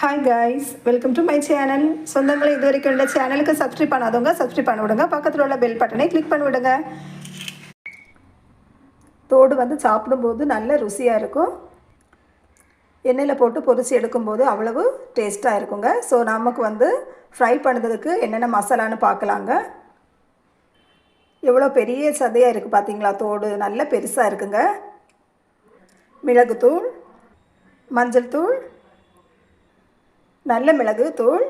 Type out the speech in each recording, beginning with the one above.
Hi guys, welcome to my channel. சொந்தங்களை இது வரைக்கும் இந்த சேனலுக்கு சப்ஸ்கிரைப் பண்ணாதவங்க சப்ஸ்கிரைப் பண்ணி விடுங்க. பக்கத்தில் உள்ள பெல் பட்டனை கிளிக் பண்ணி விடுங்க. தோடு வந்து சாப்பிடும்போது நல்ல ருசியாக இருக்கும். எண்ணெயில் போட்டு பொரிச்சு எடுக்கும்போது அவ்வளவு டேஸ்ட்டாக இருக்குங்க. ஸோ நமக்கு வந்து ஃப்ரை பண்ணுறதுக்கு என்னென்ன மசாலான்னு பார்க்கலாங்க. எவ்வளோ பெரிய சதையாக இருக்குது பார்த்தீங்களா? தோடு நல்ல பெருசாக இருக்குங்க. மிளகுத்தூள், மஞ்சள் தூள், நல்ல மிளகு தூள்,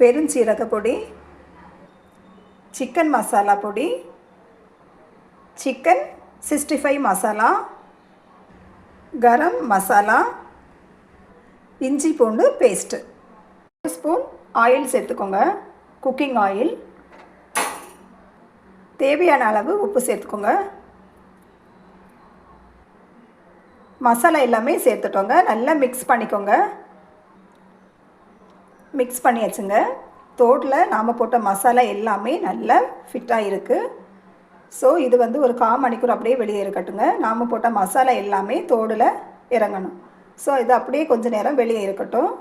பெருஞ்சீரக பொடி, சிக்கன் மசாலா பொடி, சிக்கன் 65 மசாலா, கரம் மசாலா, இஞ்சி பூண்டு பேஸ்ட்டு, 1 ஸ்பூன் ஆயில் சேர்த்துக்கோங்க. Cooking oil. தேவையான அளவு உப்பு சேர்த்துக்கோங்க. மசாலா எல்லாமே சேர்த்துட்டோங்க. நல்லா மிக்ஸ் பண்ணிக்கோங்க. மிக்ஸ் பண்ணியாச்சுங்க. தோட்டில் நாம் போட்ட மசாலா எல்லாமே நல்லா ஃபிட்டாக இருக்குது. ஸோ இது வந்து ஒரு 1/4 மணிக்கூர் அப்படியே வெளியே இருக்கட்டுங்க. நாம் போட்ட மசாலா எல்லாமே தோடில் இறங்கணும். ஸோ இது அப்படியே கொஞ்சம் நேரம் வெளியே இருக்கட்டும்.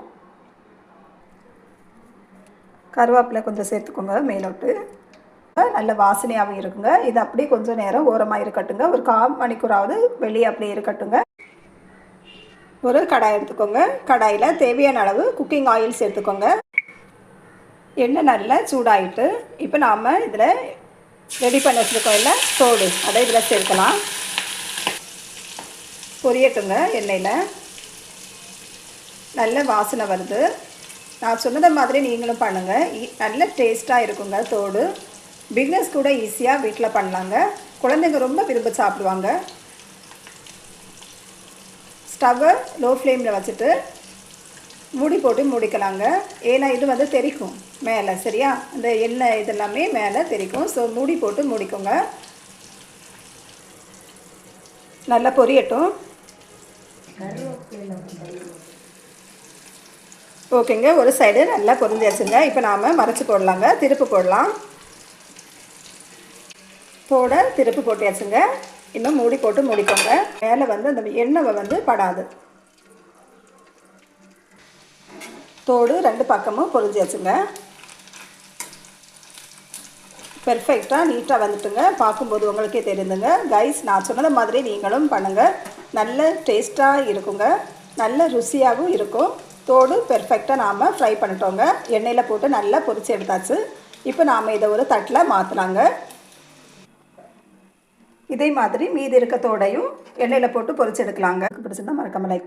கருவேப்பிலை கொஞ்சம் சேர்த்துக்கோங்க மேலோட்டு. நல்ல வாசனையாகவும் இருக்குங்க. இது அப்படியே கொஞ்சம் நேரம் ஓரமாக இருக்கட்டுங்க. ஒரு 1/4 மணிக்கூராவது வெளியே அப்படியே இருக்கட்டுங்க. ஒரு கடாய் எடுத்துக்கோங்க. கடாயில் தேவையான அளவு குக்கிங் ஆயில் சேர்த்துக்கோங்க. எண்ணெய் நல்லா சூடாகிட்டு இப்போ நாம் இதில் ரெடி பண்ணி வச்சுருக்கோம் இல்லை தோடு, அதை இதில் சேர்க்கலாம். பொரியட்டுங்க. எண்ணெயில் நல்ல வாசனை வருது. நான் சொன்னதை மாதிரி நீங்களும் பண்ணுங்கள். நல்ல டேஸ்ட்டாக இருக்குங்க தோடு. பிகினர்ஸ் கூட ஈஸியாக வீட்டில் பண்ணலாங்க. குழந்தைங்க ரொம்ப விரும்ப சாப்பிடுவாங்க. ஸ்டவ்வை லோ ஃப்ளேமில் வச்சுட்டு மூடி போட்டு மூடிக்கலாங்க. ஏன்னா இது வந்து தெறிக்கும் மேலே, சரியா? இந்த எண்ணெய் இதெல்லாமே மேலே தெறிக்கும். ஸோ மூடி போட்டு மூடிக்கோங்க. நல்லா பொரியட்டும். ஓகேங்க. ஒரு சைடு நல்லா பொரிஞ்சாச்சுங்க. இப்போ நாம் மறைச்சி போடலாங்க. திருப்பு போடலாம். திருப்பு போட்டியாச்சுங்க. இன்னும் மூடி போட்டு மூடிக்கோங்க. மேலே வந்து அந்த எண்ணெய் வந்து படாது. தோடு 2 பக்கமும் பொரிஞ்சாச்சுங்க. பெர்ஃபெக்டாக நீட்டாக வந்துட்டுங்க. பார்க்கும்போது உங்களுக்கே தெரியுதுங்க. கைஸ், நான் சொன்னது மாதிரி நீங்களும் பண்ணுங்கள். நல்ல டேஸ்ட்டாக இருக்குங்க. நல்ல ருசியாகவும் இருக்கும். தோடு பெர்ஃபெக்டாக நாம் ஃப்ரை பண்ணிட்டோங்க. எண்ணெயில் போட்டு நல்லா பொரிச்சு எடுத்தாச்சு. இப்போ நாம் இதை ஒரு தட்டில் மாற்றலாங்க. இதே மாதிரி மீதி இருக்க தோடையும் எண்ணெயில் போட்டு பொரிச்சு எடுக்கலாங்க. பிடிச்சிருந்தா மறக்காம லைக்